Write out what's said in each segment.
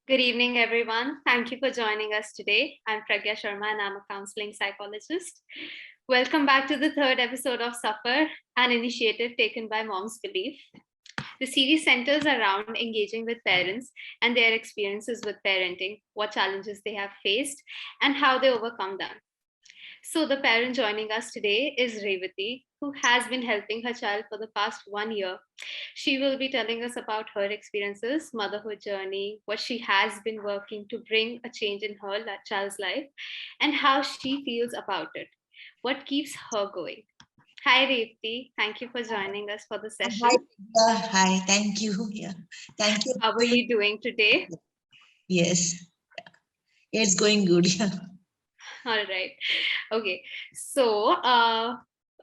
Good evening, everyone. Thank you for joining us today. I'm Pragya Sharma and I'm a counseling psychologist. Welcome back to the third episode of SAFAR, an initiative taken by Moms Belief. The series centers around engaging with parents and their experiences with parenting, what challenges they have faced, and how they overcome them. So, the parent joining us today is Revathi, who has been helping her child for the past 1 year. She will be telling us about her experiences, motherhood journey, what she has been working to bring a change in her child's life, and how she feels about it. What keeps her going? Hi, Revathi. Thank you for joining us for the Hi, session. hi, thank you. Yeah, thank you. How are you doing today? Yes, it's going good. Yeah. All right. Okay. So, I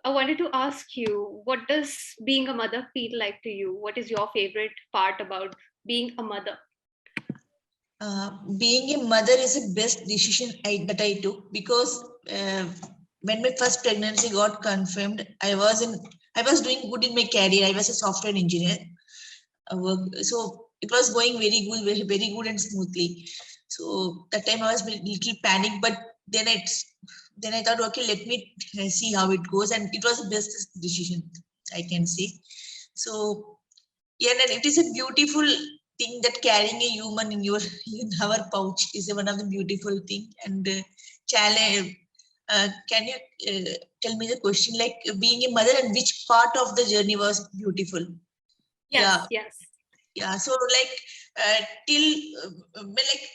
wanted to ask you, what does being a mother feel like to you? What is your favorite part about being a mother? Being a mother is the best decision that I took because when my first pregnancy got confirmed, I was doing good in my career. I was a software engineer. So it was going very good, very good and smoothly. So that time I was a little panicked, but then then I thought, okay, let me see how it goes, and it was the best decision I can say. So yeah, and it is a beautiful thing that carrying a human in your in our pouch is one of the beautiful thing. And challenge. Can you tell me the question like being a mother and which part of the journey was beautiful? Yeah, Yes, yes. yeah. So like till like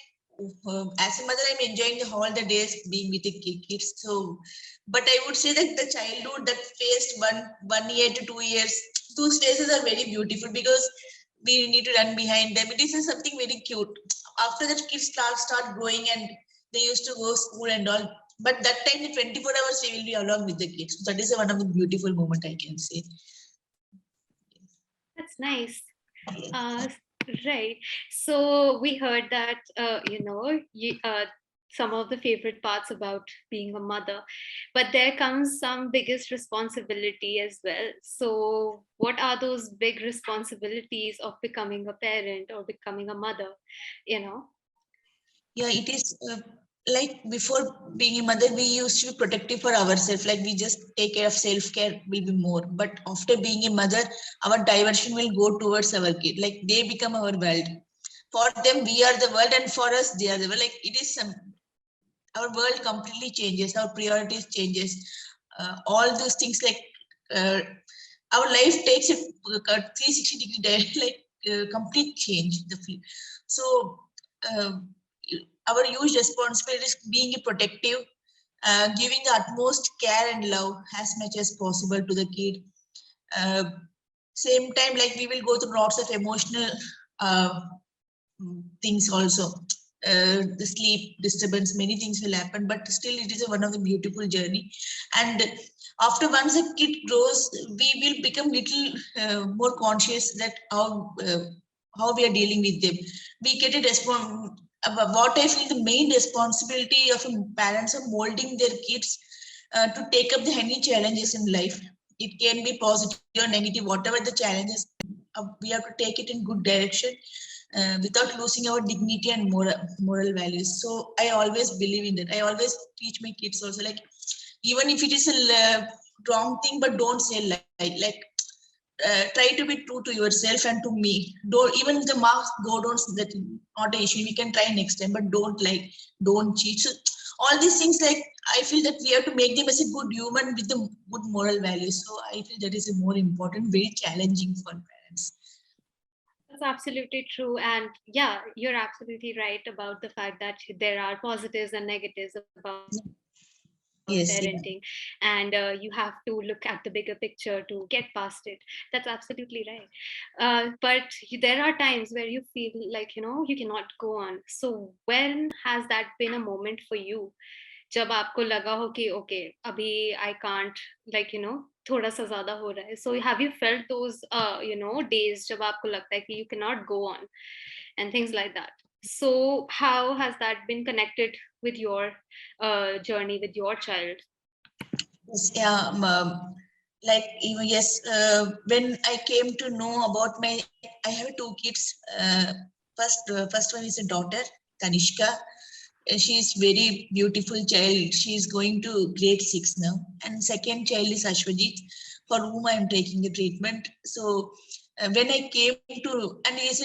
as a mother, I'm enjoying the whole the days being with the kids. So, but I would say that the childhood that faced 1 year to 2 years, those phases are very beautiful because we need to run behind them. It is something very cute. After that, kids start growing and they used to go school and all. But that time, the 24 hours, we will be along with the kids. So that is one of the beautiful moment I can say. That's nice. Uh, right. So we heard that, some of the favorite parts about being a mother, but there comes some biggest responsibility as well. So what are those big responsibilities of becoming a parent or becoming a mother? You know? Yeah, it is like before being a mother, we used to be protective for ourselves. Like we just take care of self-care will be more. But after being a mother, our diversion will go towards our kid. Like they become our world. For them, we are the world, and for us, they are the world. Like it is our world completely changes. Our priorities changes. All those things like uh, our life takes a 360-degree like complete change. So. Uh, our huge responsibility is being protective, giving the utmost care and love as much as possible to the kid. Uh, Same time, like we will go through lots of emotional uh, things also. The sleep disturbance, many things will happen, but still it is one of the beautiful journey. And after once a kid grows, we will become little more conscious that how we are dealing with them. We get a response. What I feel the main responsibility of parents are molding their kids to take up the any challenges in life. It can be positive or negative, whatever the challenges. We have to take it in good direction without losing our dignity and moral values. So I always believe in that. I always teach my kids also like even if it is a wrong thing, but don't say like try to be true to yourself and to me. Don't even if the marks go don't that not an issue. We can try next time, but don't cheat. So all these things like I feel that we have to make them as a good human with the good moral values. So I feel that is a more important, very challenging for parents. That's absolutely true. And yeah, you're absolutely right about the fact that there are positives and negatives about parenting, Yes, and yeah. you have to look at the bigger picture to get past it. That's absolutely right. But there are times where you feel like, you cannot go on. So when has that been a moment for you? जब आपको लगा हो कि okay अभी I can't like थोड़ा सा ज्यादा हो रहा है so have you felt those days जब आपको लगता है कि you can not go on and things like that so how has that been connected with your journey with your child? Yes, yeah, like even yes, when I came to know about I have two kids. First one is a daughter, Kanishka. She is very beautiful child. She is going to grade 6 now. And second child is Ashwajit, for whom I am taking the treatment. So when I came to, and he's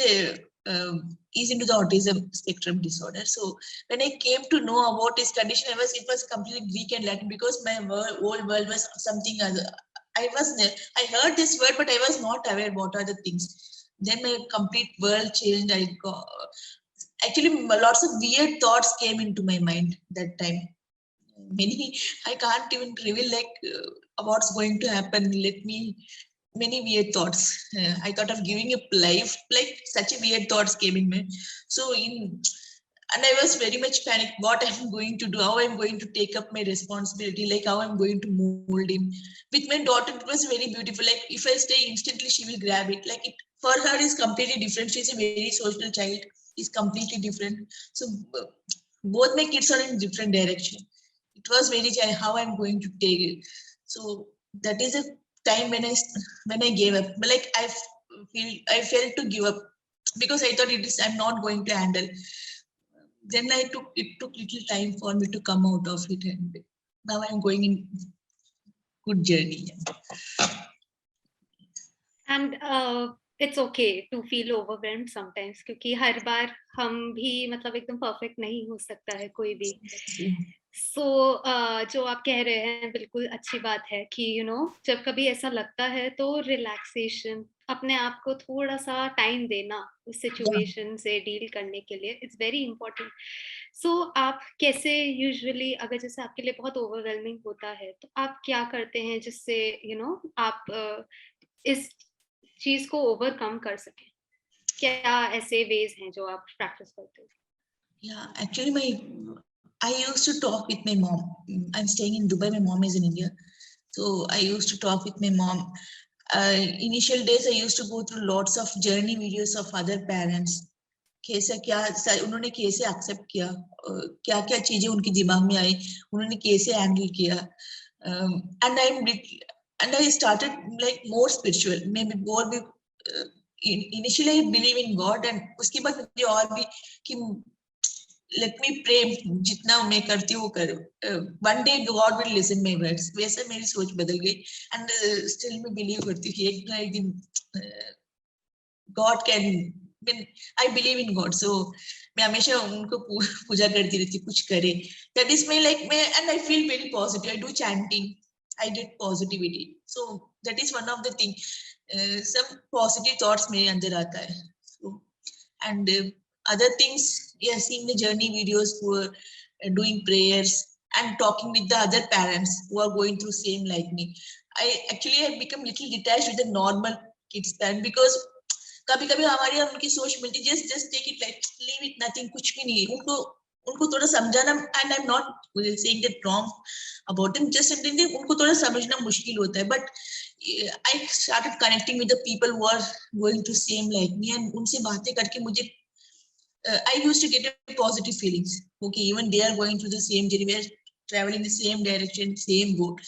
into the autism spectrum disorder. So when I came to know about his condition, it was completely Greek and Latin, because my whole world was something other. I heard this word, but I was not aware what are the things. Then my complete world changed. Actually, lots of weird thoughts came into my mind that time. Many, I can't even reveal what's going to happen. Many weird thoughts. I thought of giving up life, like such a weird thoughts came in me. So and I was very much panicked what I'm going to do, how I'm going to take up my responsibility, like how I'm going to mold him. With my daughter, it was very beautiful. Like if I stay instantly, she will grab it. Like it for her is completely different. She's a very social child. Is completely different. So uh, both my kids are in different direction. It was very how I'm going to take it. So that is a time when I gave up. But like I felt to give up because I thought I'm not going to handle. Then it took little time for me to come out of it, and now I'm going in good journey. And it's okay to feel overwhelmed sometimes, क्योंकि हर बार हम भी मतलब एकदम perfect नहीं हो सकता है कोई भी. सो जो आप कह रहे हैं बिल्कुल अच्छी बात है कि जब कभी ऐसा लगता है तो रिलैक्सेशन, अपने आप को थोड़ा सा टाइम देना उस सिचुएशन से डील करने के लिए, इट्स वेरी इंपॉर्टेंट. सो आप कैसे यूजुअली, अगर जैसे आपके लिए बहुत ओवरवेलमिंग होता है, तो आप क्या करते हैं जिससे आप इस चीज को ओवरकम कर सके? क्या ऐसे वेज हैं जो आप प्रैक्टिस करते हो? Yeah, actually I used to talk with my mom. I'm staying in Dubai. My mom is in India. So I used to talk with my mom. Initial days I used to go through lots of journey videos of other parents. कैसे क्या उन्होंने कैसे accept किया, क्या क्या चीजें उनके दिमाग में आई, उन्होंने कैसे हैंडल किया. And I started like more spiritual, maybe more भी. Initially I believe in God, and उसके बाद मुझे और भी कि let me pray, जितना मैं करती हूँ करो. One day God will listen my words. वैसे मेरी सोच बदल गई, and still मैं believe करती हूँ कि एक ना एक दिन God can. I believe in God, so मैं हमेशा उनको पूजा करती रहती, कुछ करे. That is my and I feel very positive. I do chanting, I get positivity. So that is one of the thing. Some positive thoughts मेरे अंदर आता है. So and other things, yeah, seeing the journey videos for doing prayers and talking with the other parents who are going through same like me. I actually have become little detached with the normal kids parent, because कभी कभी हमारी उनकी सोच मिलती, just take it like leave it, nothing, कुछ भी नहीं. उनको थोड़ा समझाना, and I'm not saying that wrong about them, just something उनको थोड़ा समझना मुश्किल होता है. But I started connecting with the people who are going through same like me, and उनसे बातें करके मुझे I used to get a positive feelings. Okay, even they are going through the same journey, we are traveling the same direction, same boat,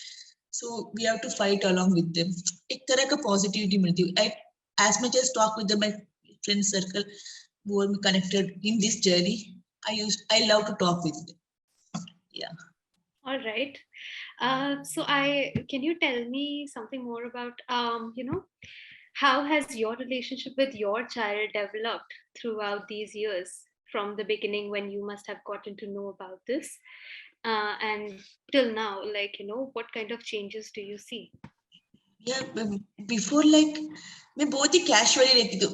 so we have to fight along with them. एक तरह का positivity मिलती है. As much as talk with my friend circle who are connected in this journey, I love to talk with them. Yeah. All right. So can you tell me something more about how has your relationship with your child developed throughout these years, from the beginning when you must have gotten to know about this, and till now, like what kind of changes do you see? Yeah, before मैं बहुत ही casually रहती थी,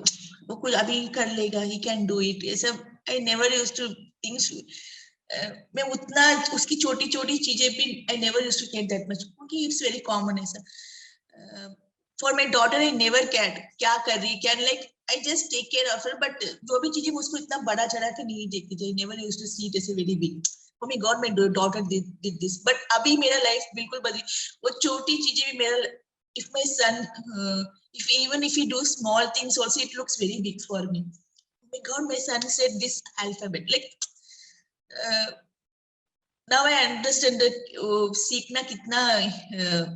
वो कुछ अभी कर लेगा, he can do it, ऐसा. I never used to think. मैं उतना उसकी छोटी छोटी चीजें भी I never used to care that much, क्योंकि it's very common ऐसा. For my daughter I never cared क्या कर रही क्या, like I just take care of her, but जो भी चीजें उसको इतना बड़ा चढ़ा के नहीं देखती थी. I never used to see it as a very big. Oh my God, my daughter did this. But अभी मेरा life बिल्कुल बदली. वो छोटी चीजें भी मेरा, if my son, even if he do small things also, it looks very big for me. Oh my God, my son said this alphabet. Like now I understand that सीखना कितना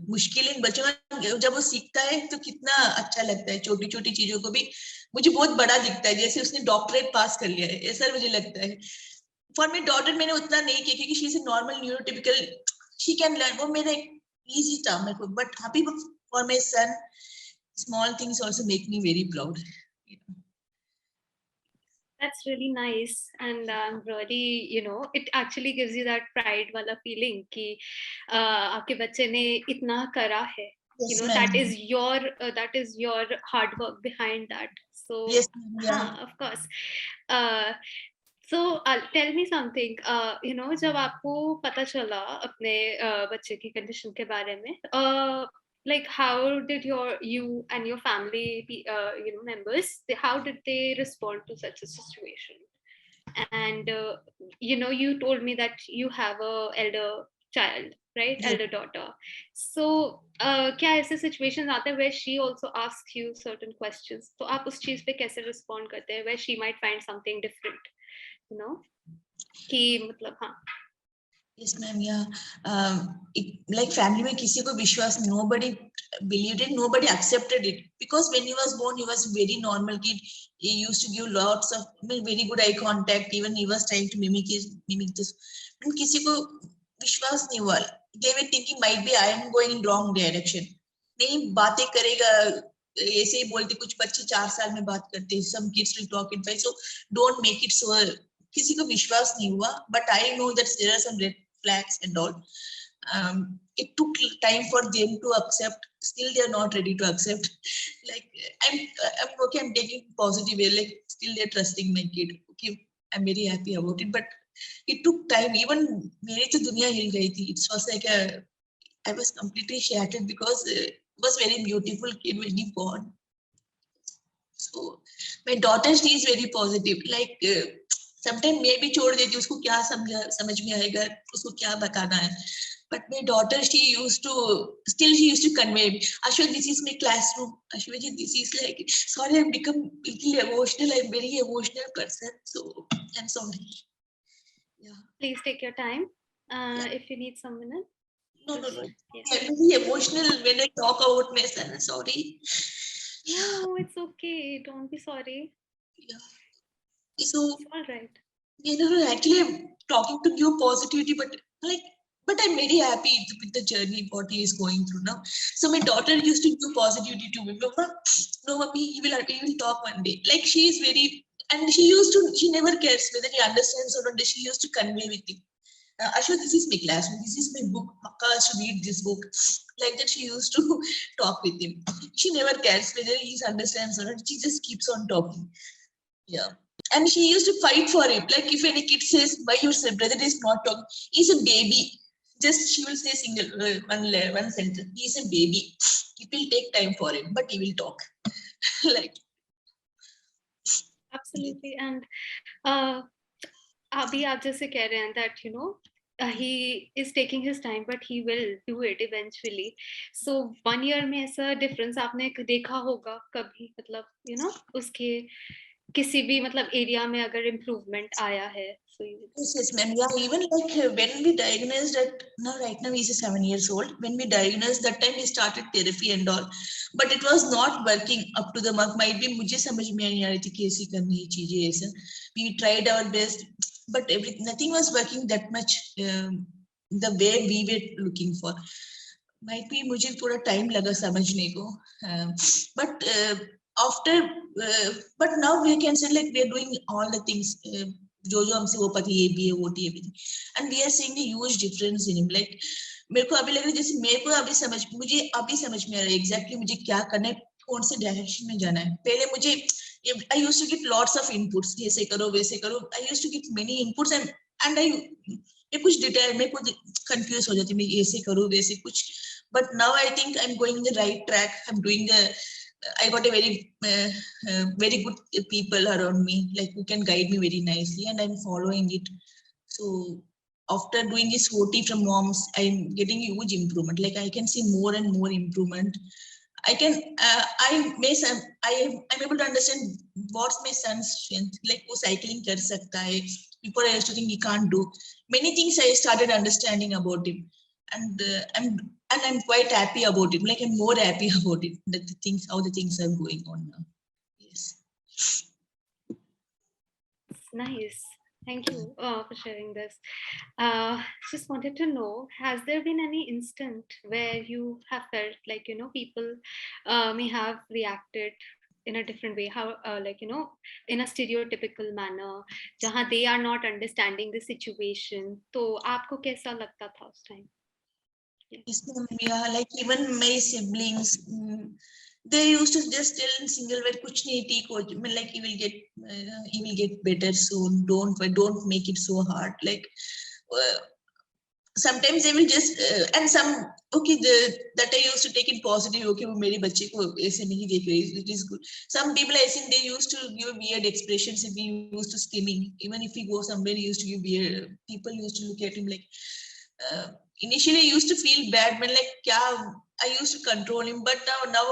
मुश्किल इन बच्चों का. जब वो सीखता है तो कितना अच्छा लगता है. छोटी छोटी चीजों को भी मुझे बहुत बड़ा दिखता है, जैसे उसने डॉक्टरेट पास कर लिया है, ऐसा मुझे लगता है। फॉर माई डॉटर मैंने उतना नहीं किया क्योंकि she is a normal neurotypical, she can learn, वो मेरा इजी था मेरे को, but happy for my son, small things also make me very proud. That's really nice, and I'm really, it actually gives you that pride wala feeling कि आपके बच्चे ने इतना करा है. Yes, ma'am. That is your hard work behind that. So yes, yeah. of course. So tell me something. जब आपको पता चला अपने बच्चे की कंडीशन के बारे में, like how did you and your family members, how did they respond to such a situation? And you told me that you have a elder child, right? Yes. Elder daughter. So क्या ऐसे situations आते हैं where she also asks you certain questions, तो आप उस चीज पे कैसे respond करते हैं where she might find something different, कि मतलब हाँ. Yes, ma'am. Yeah. Like family में किसी को विश्वास, nobody believed it, nobody accepted it, because when he was born, he was very normal kid. He used to give lots of very good eye contact. Even he was trying to mimic this. And किसी को विश्वास नहीं हुआ. They were thinking might be I am going in wrong direction. नहीं बातें करेगा, ऐसे ही बोलते, कुछ बच्चे 4 साल में बात करते हैं. Some kids will talk in 5. So don't make it so. किसी को विश्वास नहीं हुआ, but I know that there are some red flags and all. It took time for them to accept. Still, they are not ready to accept. Like I'm okay. I'm taking positive way. Like still, they're trusting my kid. Okay, I'm very happy about it. But it took time. Even मेरी तो दुनिया हिल गई थी. It was like I was completely shattered because it was very beautiful kid when he born. So my daughter, she is very positive. Like sometimes मैं भी छोड़ देती हूँ, उसको क्या समझ में आएगा, उसको क्या बताना है. But my daughter, she used to convey, Ashwa, this is my classroom. Ashwa ji, this is like, sorry, I've become little emotional. I'm very emotional person. So I'm sorry. Yeah. Please take your time. If you need some minute. No. Yeah. I'm very emotional when I talk about my son. Sorry. No, it's okay. Don't be sorry. Yeah. So it's all right. Actually, I'm talking to give positivity, but I'm very happy with the journey what he is going through now. So my daughter used to give positivity to me. No, mommy, he will talk one day. Like she is very, and she never cares whether he understands or not. She used to convey with him. Ashwa, this is my classroom. This is my book. Makka should read this book. Like that, she used to talk with him. She never cares whether he understands or not. She just keeps on talking. Yeah. And she used to fight for him. Like if any kid says, why your brother is not talking? He's a baby. Just she will say one sentence. He's a baby. It will take time for him, but he will talk. Like. Absolutely. And Abhi, आप जैसे कह रहे हैं that he is taking his time, but he will do it eventually. So 1 year में ऐसा difference आपने देखा होगा कभी, मतलब उसके किसी भी मतलब एरिया में अगर इम्प्रूवमेंट आया है. Yes, ma'am. Yeah, even like when we diagnosed that, right now he's 7 years old. When we diagnosed that time, we started therapy and all, but it was not working up to the mark. Might be मुझे समझ में नहीं आ रही थी कैसी करनी है चीजें ऐसा. We tried our best, but nothing was working that much the way we were looking for. Might be मुझे थोड़ा टाइम लगा समझने को, but after but now we can say like we are doing all the things. जो हमसे वो पता ये भी है वो भी है, and we are seeing a huge difference in him. Like मेरे को अभी लग रहा है जैसे मुझे अभी समझ में आ रहा है exactly मुझे क्या करना है, कौन से डायरेक्शन में जाना है. पहले मुझे I used to get lots of inputs, ऐसे करो वैसे करो. I used to get many inputs and I कुछ डिटेल में कुछ कंफ्यूज हो जाती, मैं ऐसे करूँ वैसे कुछ. But now I think I'm going in the right track. I'm doing I got a very good people around me, like who can guide me very nicely, and I'm following it. So after doing this OT from moms, I'm getting huge improvement. Like I can see more and more improvement. I'm able to understand what's my son's strength. Like वो cycling कर सकता है. Before I used to think he can't do many things. I started understanding about him, and I'm quite happy about it. Like I'm more happy about it. How the things are going on now. Yes. Nice. Thank you for sharing this. Just wanted to know, has there been any instant where you have felt like, people may have reacted in a different way, how, in a stereotypical manner, जहाँ they are not understanding the situation. तो आपको कैसा लगता था उस time? Yeah, like even my siblings, they used to just tell in single word, "Kuch nahi theek ho, I mean, like you will get better soon. Don't make it so hard." Like sometimes they will just and some okay that I used to take it positive. Okay, वो मेरे बच्चे को ऐसे नहीं देख रही. It is good. Some people I think they used to give weird expressions if we used to skimming. Even if we go somewhere, he used to give weird. People used to look at him like. Initially, I used to feel bad when like I used to control him, but now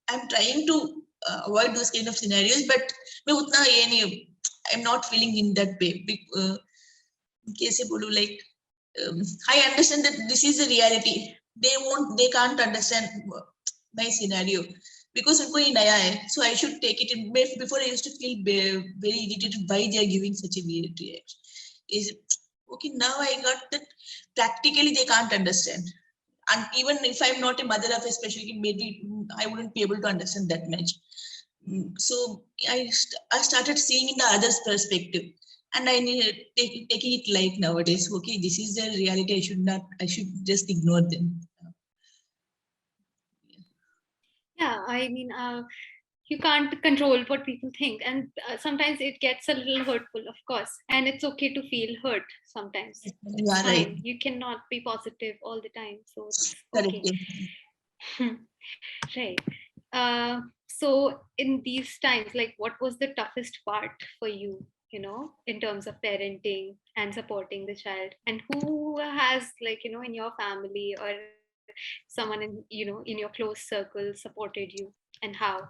I'm trying to avoid those kind of scenarios. But मैं उतना ये नहीं, I'm not feeling in that way. कैसे बोलूं like. I understand that this is the reality. They can't understand my scenario because उनको ये नया है. So I should take it in. Before I used to feel very irritated why they are giving such a weird reaction. Is okay, now I got that practically they can't understand. And even if I'm not a mother of a special kid, maybe I wouldn't be able to understand that much. So I started seeing in the other's perspective. And I need taking it light nowadays. Okay, this is the reality. I should just ignore them. Yeah, I mean, you can't control what people think, and sometimes it gets a little hurtful, of course, and it's okay to feel hurt sometimes. It's Yeah, fine. right. You cannot be positive all the time, so it's Correct. okay. Right. So in these times, like, what was the toughest part for you, in terms of parenting and supporting the child? And who has, like, in your family or someone in your close circle supported you, and how?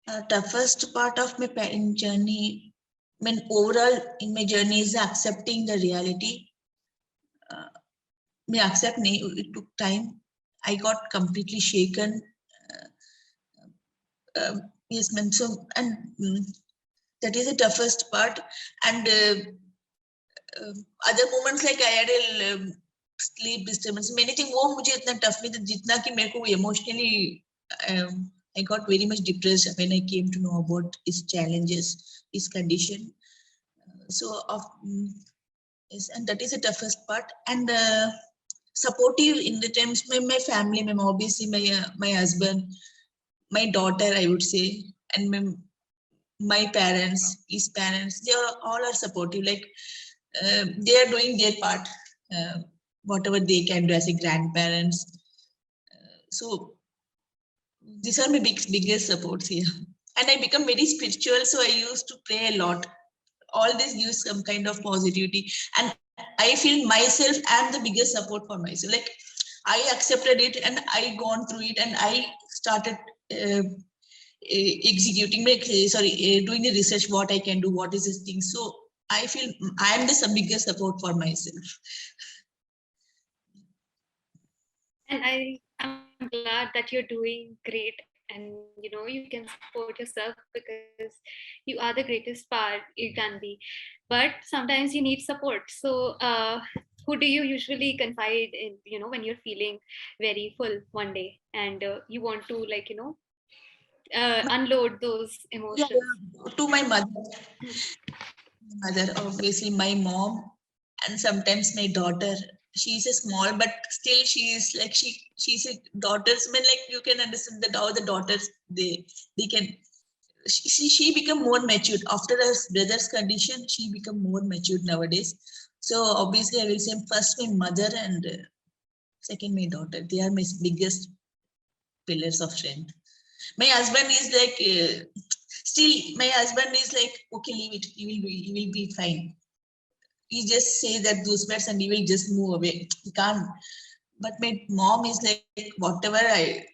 The first part of my parent journey, I mean, overall in my journey is accepting the reality. Me accept it took time. I got completely shaken. Yes, ma'am. So, and that is the toughest part. And other moments like I had a sleep disturbance. Many things वो मुझे इतना tough नहीं था जितना कि मेरे को emotionally I got very much depressed when I came to know about his challenges, his condition. So yes, and that is the toughest part. And supportive in the terms my family, obviously my husband, my daughter, I would say, and my parents, his parents, they all are supportive. Like they are doing their part, whatever they can do as a grandparents. So these are my biggest supports here. And I become very spiritual, so I used to pray a lot. All this gives some kind of positivity, and I feel myself am the biggest support for myself. Like I accepted it, and I gone through it, and I started executing. Doing the research. What I can do, what is this thing. So I feel I am the biggest support for myself. And I'm glad that you're doing great, and you can support yourself because you are the greatest part you can be. But sometimes you need support. So who do you usually confide in, when you're feeling very full one day and you want to, unload those Yeah, emotions? yeah. To my mother, obviously my mom, and sometimes my daughter. She's a small, but still she is like she's a daughter's man. Like you can understand that how the daughters they can. She become more matured after her brother's condition. She become more matured nowadays. So obviously, I will say first my mother and second my daughter. They are my biggest pillars of strength. My husband is like still. My husband is like okay, leave it. You will be fine. He just say that those words and he will just move away. He can't. But my mom is like whatever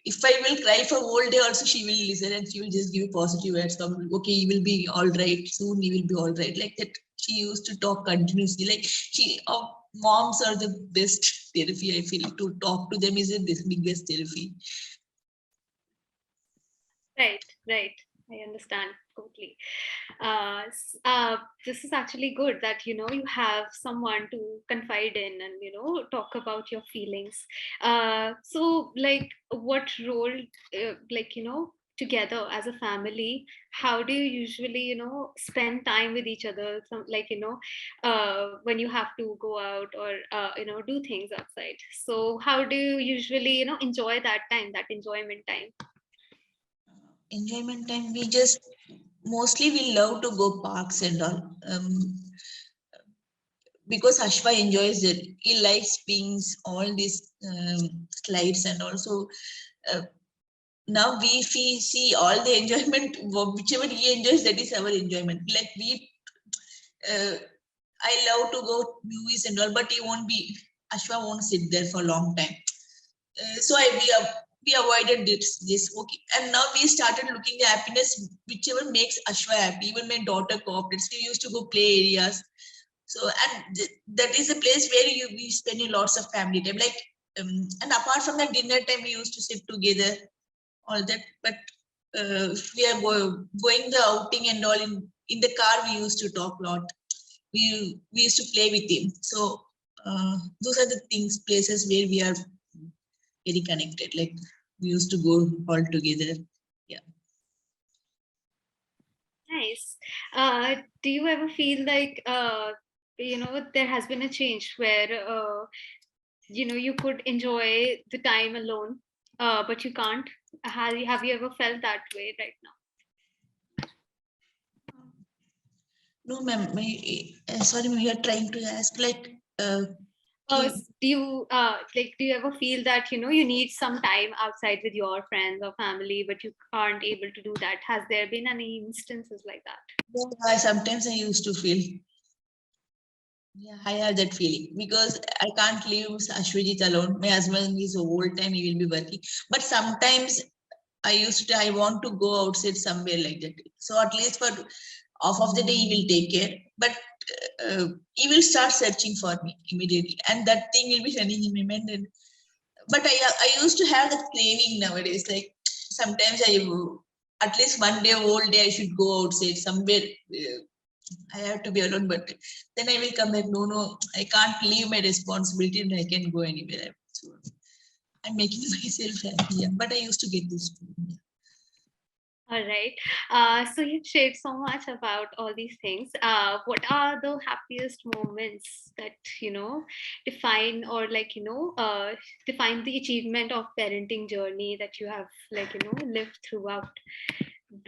if I will cry for whole day also she will listen and she will just give positive words. Okay, you will be all right soon. You will be all right, like that. She used to talk continuously. Like moms are the best therapy. I feel to talk to them is the biggest therapy. Right, right. I understand totally. This is actually good that you have someone to confide in and talk about your feelings. So, like, what role, together as a family? How do you usually spend time with each other? Some, like, when you have to go out or do things outside. So, how do you usually enjoy that time, that enjoyment time? Enjoyment time, we just mostly we love to go parks and all. Because Ashwa enjoys it. He likes being all these slides and also now we see all the enjoyment, whichever he enjoys, that is our enjoyment. Like uh, I love to go movies and all, but he won't be, Ashwa won't sit there for a long time. So we avoided this. Okay. And now we started looking at happiness, whichever makes Ashwa happy. Even my daughter cooperates. We used to go play areas. So, and that is a place where we spend lots of family time. Like, and apart from the dinner time, we used to sit together, all that. But if we are going the outing and all in the car, we used to talk a lot. We used to play with him. So those are the things, places where we are very connected. Like we used to go all together. Yeah. Nice. Do you ever feel like there has been a change where you could enjoy the time alone, but you can't? Have you ever felt that way right now? No, ma'am. Sorry, ma'am. You are trying to ask like. Do you ever feel that you need some time outside with your friends or family, but you aren't able to do that? Has there been any instances like that? Yeah, sometimes I used to feel. Yeah, I have that feeling because I can't leave Ashwajit alone. My husband is a whole time he will be working. But sometimes I want to go outside somewhere like that. So at least for half of the day he will take care. But he will start searching for me immediately. And that thing will be running in my mind. But I used to have that craving nowadays. Like sometimes at least one day, whole day, I should go outside somewhere. I have to be alone, but then I will come back. No, I can't leave my responsibility and I can go anywhere. So I'm making myself happy. Yeah. But I used to get this. Yeah. All right. So you've shared so much about all these things. What are the happiest moments that define or define the achievement of parenting journey that you have lived throughout?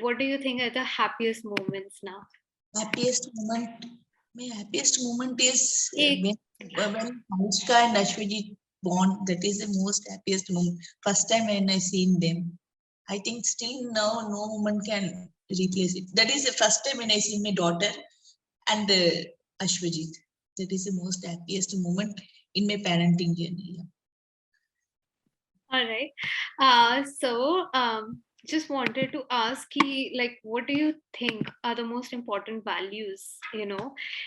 What do you think are the happiest moments now? Happiest moment. My happiest moment is Ek, when Anushka and Ashwajit born. That is the most happiest moment. First time when I seen them. I think still now no woman can replace it. That is the first time when I see my daughter and Ashwajit. That is the most happiest moment in my parenting journey. Yeah. all right. Just wanted to ask you, like, what do you think are the most important values, in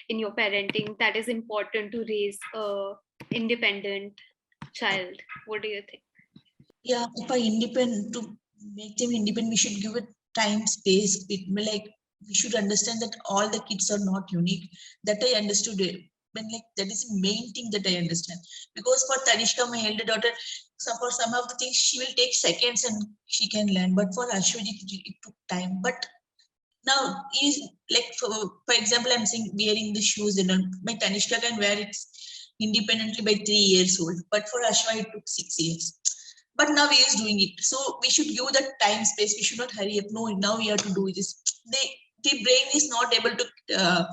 your parenting that is important to raise a independent child? What do you think? Yeah, for independent to make them independent, we should give it time, space. Like we should understand that all the kids are not unique. That I understood it. When like that is the main thing that I understand. Because for Tanishka, my elder daughter, for some of the things she will take seconds and she can learn. But for Ashwajit, it took time. But now is like for example, I'm saying wearing the shoes and all. My Tanishka can wear it independently by 3 years old. But for Ashwa, it took 6 years. But now he is doing it. So we should give that time space. We should not hurry up. No, now we have to do this. The brain is not able to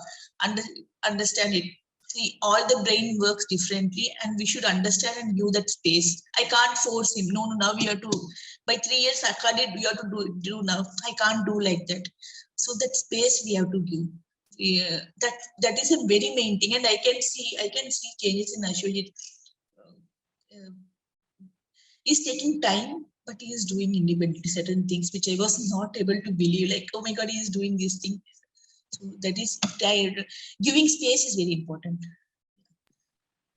under, understand it. See, all the brain works differently, and we should understand and give that space. I can't force him. No, now we have to. By 3 years, I can't. We have to do now. I can't do like that. So that space we have to give. Yeah, that is a very main thing, and I can see changes in Ashwajit. Uh, he's taking time, but he is doing independently certain things which I was not able to believe. Like, oh my God, he is doing this thing. So that is tired. Giving space is very important.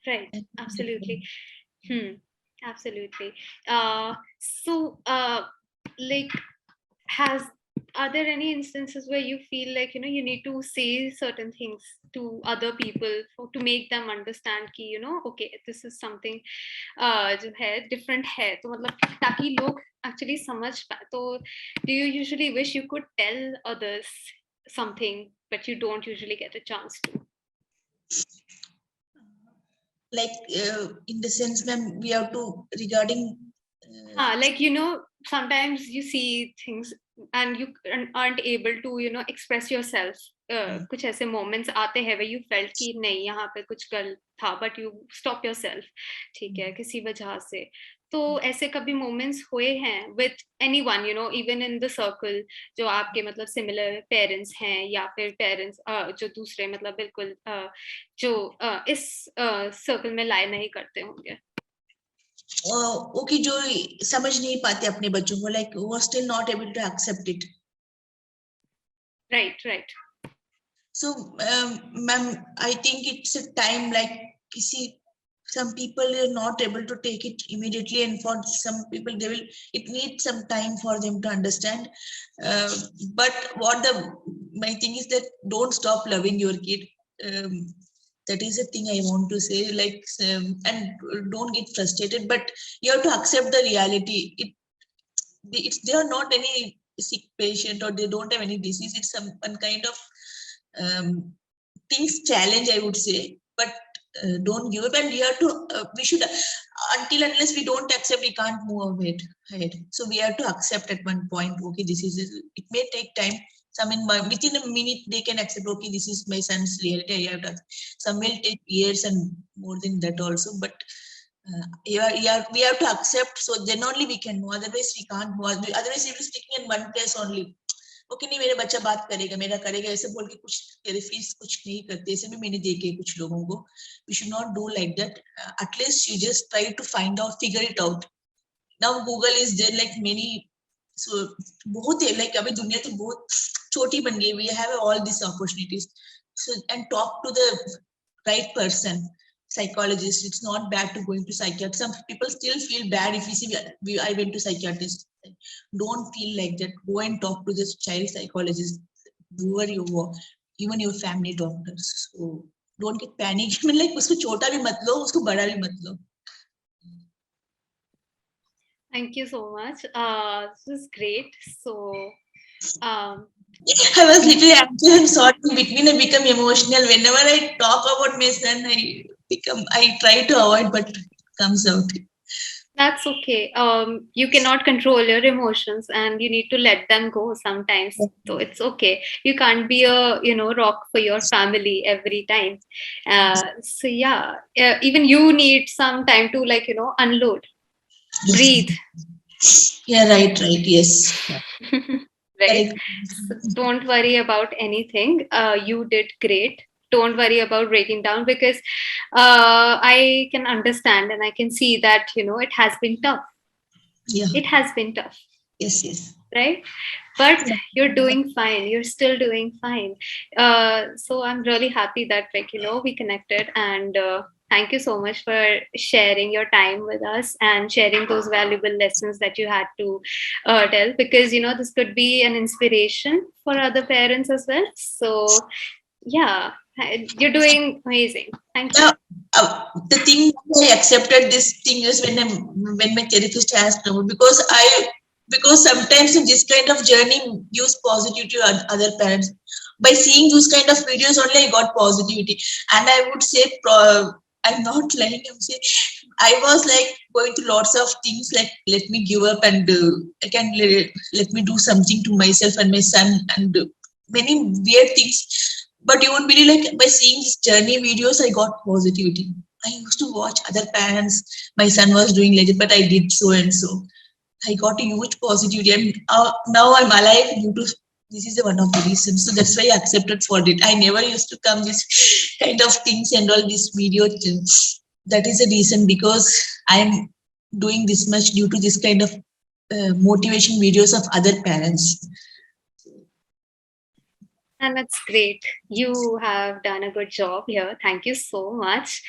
Right. And Absolutely. Absolutely. So, like, has are there any instances where you feel like you need to say certain things to other people to make them understand कि okay, this is something जो है different है, तो मतलब ताकि लोग actually समझ पाए, तो do you usually wish you could tell others something but you don't usually get a chance to? Like in the sense, ma'am, we have to regarding like sometimes you see things and you aren't able to express yourself. कुछ ऐसे moments आते हैं where you felt कि नहीं यहाँ पे कुछ गलत था, but you stop yourself, ठीक है, किसी वजह से. तो ऐसे कभी moments हुए हैं with anyone, even in the circle, जो आपके मतलब similar parents हैं या फिर parents जो दूसरे मतलब बिल्कुल जो इस circle में lie नहीं करते होंगे? ओके, जो समझ नहीं पाते अपने बच्चों को, like who are still not able to accept it. Right. So ma'am, I think it's a time, like some people are not able to take it immediately, and for some people it needs some time for them to understand. But my thing is that don't stop loving your kid. That is the thing I want to say, like, and don't get frustrated, but you have to accept the reality. They are not any sick patient, or they don't have any disease. It's some kind of things challenge, I would say, but don't give up, and we have to we should, until unless we don't accept, we can't move ahead. So we have to accept at one point, okay, this is it. May take time. Some within a minute they can accept, okay, this is my son's reality. I have to. Some will take years and more than that also, but we have to accept. So then only we can move. Otherwise we can't move. Otherwise we will sticking in one place only. Okay, नहीं मेरा बच्चा बात करेगा, मेरा करेगा, ऐसे बोल के कुछ थेरेपीज कुछ नहीं करते. ऐसे भी मैंने देखे कुछ लोगों को. We should not do like that. At least you just try to find out, figure it out. Now Google is there, like many. So बहुत है, लाइक अभी दुनिया तो बहुत छोटी बन गई. We have all this opportunities. So and talk to the right person. Psychologist, it's not bad to going to psychiatrist. Some people still feel bad if you see I went to psychiatrist. Don't feel like that. Go and talk to this child psychologist, whoever you are, even your family doctors. So don't get panic. I mean, like usko chota bhi mat lo, usko bada bhi mat lo. Thank you so much. This is great. So I was little anxious and sort in between. I become emotional whenever I talk about my son. I try to avoid, but it comes out. That's okay. You cannot control your emotions, and you need to let them go sometimes. So it's okay. You can't be a rock for your family every time. So yeah, even you need some time to unload, breathe. Yeah, right. Yes. Right. So don't worry about anything. You did great. Don't worry about breaking down, because I can understand and I can see that it has been tough. Yeah. It has been tough. Yes. Right, but you're doing fine. You're still doing fine. So I'm really happy that we connected, and thank you so much for sharing your time with us and sharing those valuable lessons that you had to tell, because this could be an inspiration for other parents as well. So yeah, you're doing amazing. Thank you. The thing I accepted this thing is when my therapist asked me, because sometimes in this kind of journey gives positivity to other parents. By seeing those kind of videos only I got positivity, and I would say I'm not lying. I'm saying I was like going through lots of things, like let me give up and I can let me do something to myself and my son, and many weird things. But you won't believe, like by seeing these journey videos, I got positivity. I used to watch other parents. My son was doing legit, but I did so and so. I got a huge positivity, and now I'm alive due to this. Is one of the reasons. So that's why I accepted for it. I never used to come this kind of things and all this video. That is the reason, because I'm doing this much due to this kind of motivation videos of other parents. And that's great. You have done a good job here. Thank you so much.